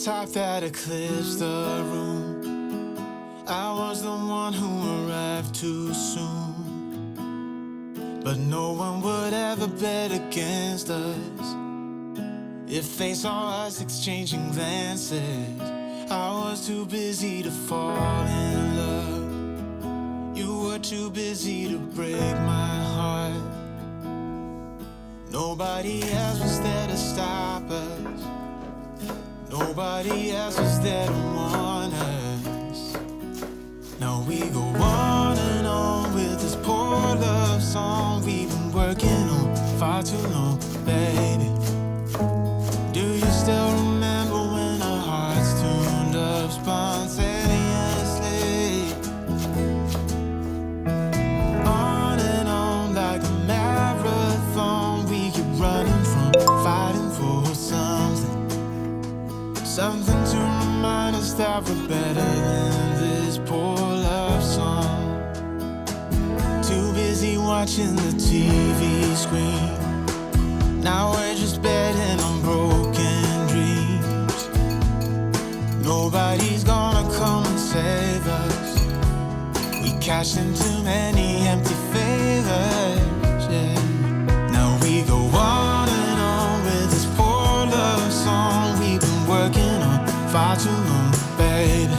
type that eclipsed the room. I was the one who arrived too soon, but no one would ever bet against us. If they saw us exchanging glances, I was too busy to fall in love. You were too busy to break my heart. Nobody else was there to stop us. Nobody else was there to warn us. Now we go on and on with this poor love song we've been working on far too long, baby. Do you still remember when our hearts tuned up spontaneously? On and on like a marathon, we keep running from fighting for something. Something to remind us that we're better than this poor love song. Too busy watching the TV screen. Now we're just betting on broken dreams. Nobody's gonna come and save us. We cashed in too many empty favors, yeah. Now we go on and on with this poor love song we've been working on far too long, baby.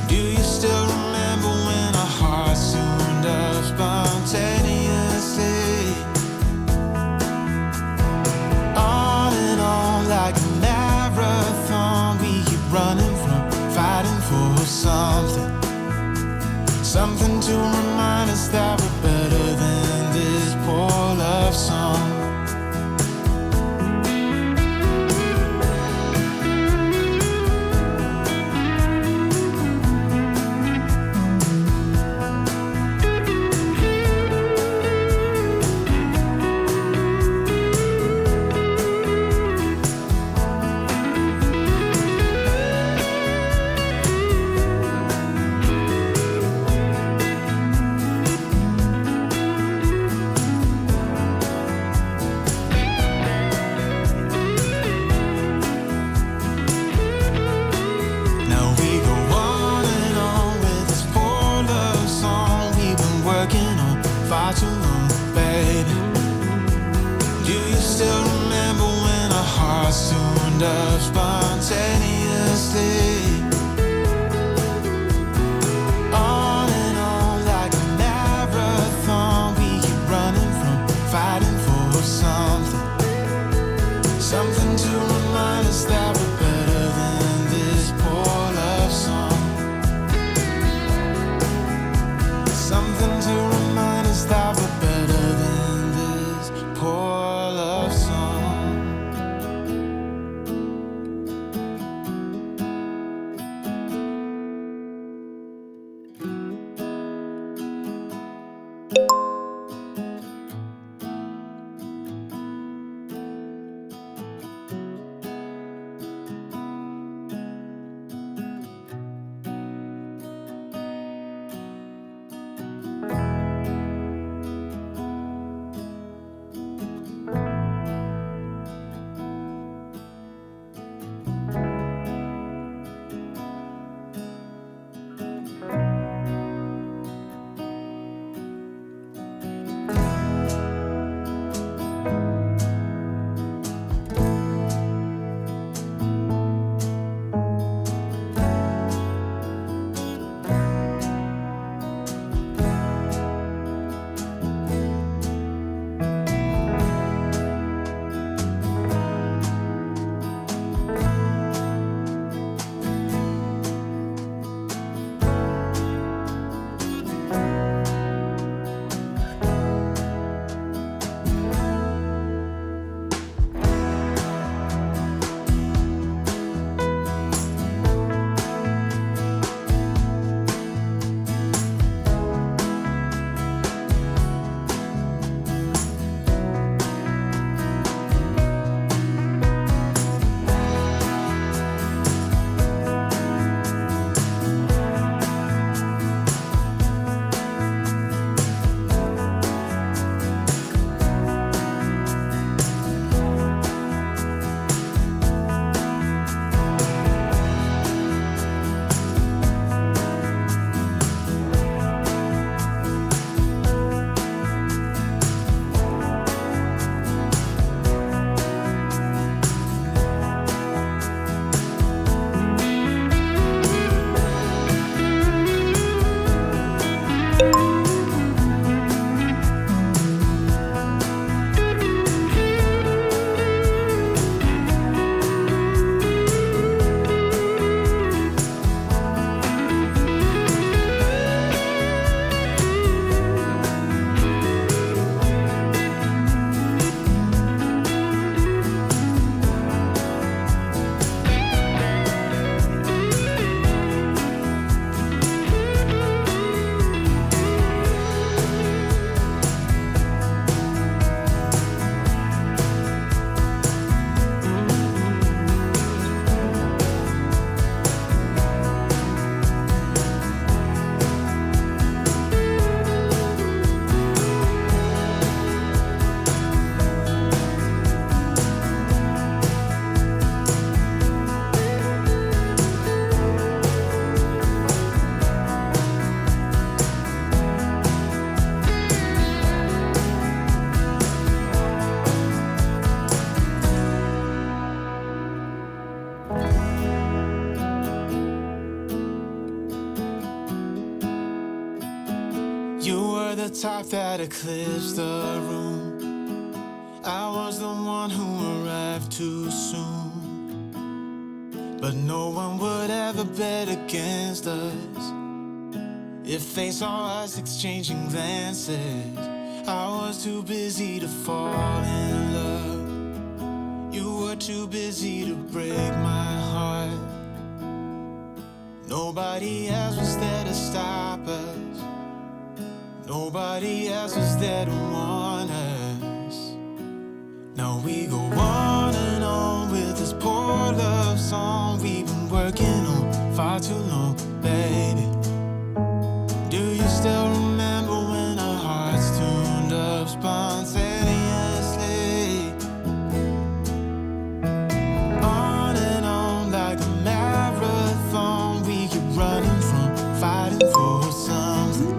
Do you still remember when our hearts tuned up spontaneously? On and on like a marathon, we keep running from fighting for something. Something to remind us that we're better than this poor love song. Up spontaneously. On and on like a marathon, we keep running from fighting for something. Something to remind us that we're better than this poor love song. Something to remind us that we're better than this poor love song. You were the type that eclipsed the room. I was the one who arrived too soon. But no one would ever bet against us. If they saw us exchanging glances, I was too busy to fall in love. You were too busy to break my heart. Nobody else was there to stop us. Nobody else was there to warn us. Now we go on and on with this poor love song we've been working on far too long, baby. Do you still remember when our hearts tuned up spontaneously? On and on like a marathon, we keep running from fighting for something.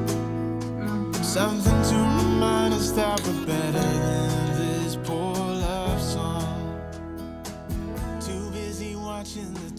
Something to remind us that we're better than this poor love song. Too busy watching the